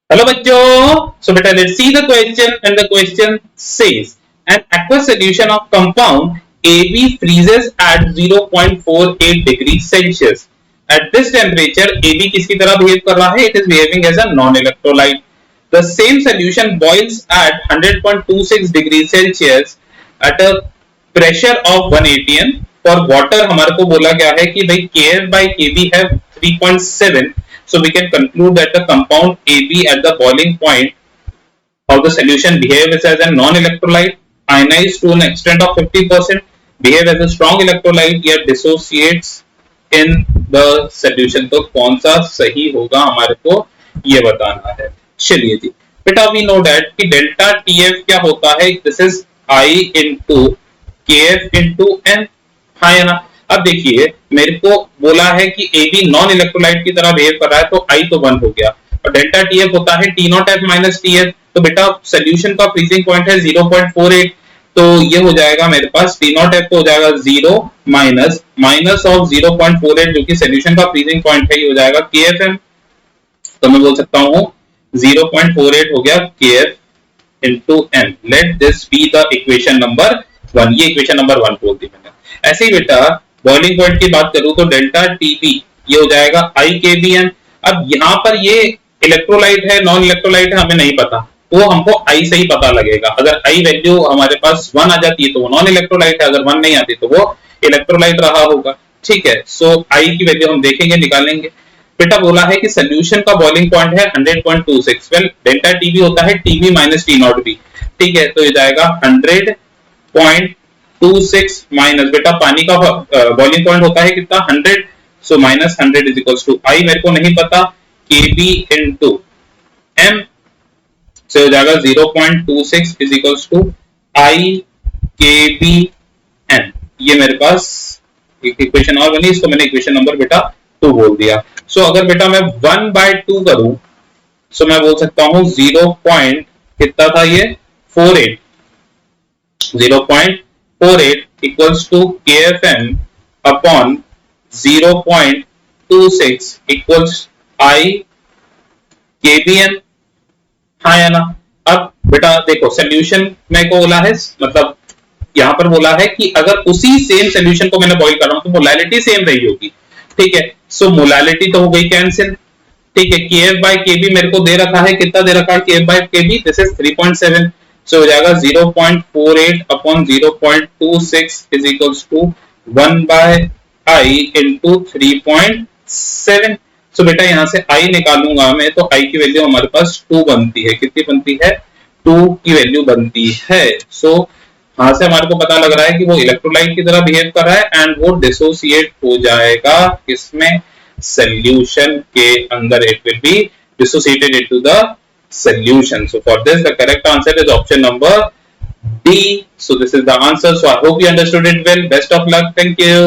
Hello बच्चों, सो बेटा let's see the question and the question says an aqueous solution of compound AB freezes at 0.48 degrees Celsius. At this temperature AB किसकी तरह behave कर रहा है? It is behaving as a non-electrolyte. The same solution boils at 100.26 degrees Celsius at a pressure of 1 atm. For water हमारे को बोला गया है कि भाई Kf by Kb है 3.7. So we can conclude that the compound AB at the boiling point of the solution behaves as a non-electrolyte, ionized to an extent of 50%, behave as a strong electrolyte, yet dissociates in the solution. तो कौन सा सही होगा हमारे को ये बताना है. चलिए जी बेटा, we know that कि डेल्टा TF क्या होता है? This is I into KF into N, है ना. अब देखिए मेरे को बोला है कि AB नॉन इलेक्ट्रोलाइट की तरह बिहेव कर रहा है, तो I तो 1 हो गया और डेल्टा TF होता है T0F माइनस TF. तो बेटा सोल्यूशन का फ्रीजिंग पॉइंट है 0.48, तो ये हो जाएगा मेरे पास T0F हो जाएगा 0 माइनस ऑफ 0.48 जो कि सोल्यूशन का फ्रीजिंग पॉइंट है, ये हो जाएगा KFM. तो मैं बोल सकता हूं 0.48 हो गया KF into M. Let this be the equation number 1. ये इक्वेशन नंबर 1 बोल दी मैंने. ऐसे ही बेटा बॉइलिंग पॉइंट की बात करूं तो डेल्टा टीबी ये हो जाएगा IKBN. अब यहाँ पर ये इलेक्ट्रोलाइट है नॉन इलेक्ट्रोलाइट है हमें नहीं पता, तो हमको I से ही पता लगेगा. अगर I वैल्यू हमारे पास 1 आ जाती है तो वो नॉन इलेक्ट्रोलाइट है, अगर 1 नहीं आती तो वो इलेक्ट्रोलाइट रहा होगा. ठीक है, सो I की वैल्यू हम देखेंगे, निकालेंगे. बेटा बोला है कि सोल्यूशन का बॉइलिंग पॉइंट है 100.26. वेल डेल्टा टीबी होता है टीबी माइनस T0 बी. ठीक है, तो ये जाएगा 100.26 माइनस बेटा पानी का बॉइलिंग पॉइंट होता है कितना 100, so minus 100 is equals to I मेरे को नहीं पता Kb इनटू M, से हो जाएगा 0.26 इज इक्वल्स टू IKBN. ये मेरे पास एक इक्वेशन और बनी, इसको मैंने इक्वेशन नंबर बेटा 2 बोल दिया. सो अगर बेटा मैं 1/2 करूं सो मैं बोल सकता हूं 0. कितना था ये 48, 0.48 equals to KFM upon 0.26 equals IKBN. हाँ या ना. अब बेटा देखो सोल्यूशन में को बोला है, मतलब यहां पर बोला है कि अगर उसी सेम सोल्यूशन को मैंने बॉइल कर रहा हूं तो मोलालिटी सेम रही होगी. ठीक है, सो मोलालिटी तो हो गई कैंसिल. ठीक है, KF by KB मेरे को दे रखा है, कितना दे रखा है KF by KB, this is 3.7. So हो जाएगा 0.48 upon 0.26 is equals to 1/I into 3.7. So बेटा यहां से I निकालूंगा मैं तो I की वैल्यू हमारे पास 2 बनती है. कितनी बनती है? 2 की वैल्यू बनती है. सो यहां से हमारे को पता लग रहा है कि वो इलेक्ट्रोलाइट की तरह बिहेव कर रहा है एंड वो डिसोसिएट हो जाएगा किसमें? सॉल्यूशन के अंदर. It will be dissociated into the solution. So for this the correct answer is option number D. So this is the answer. So I hope you understood it well. Best of luck. Thank you.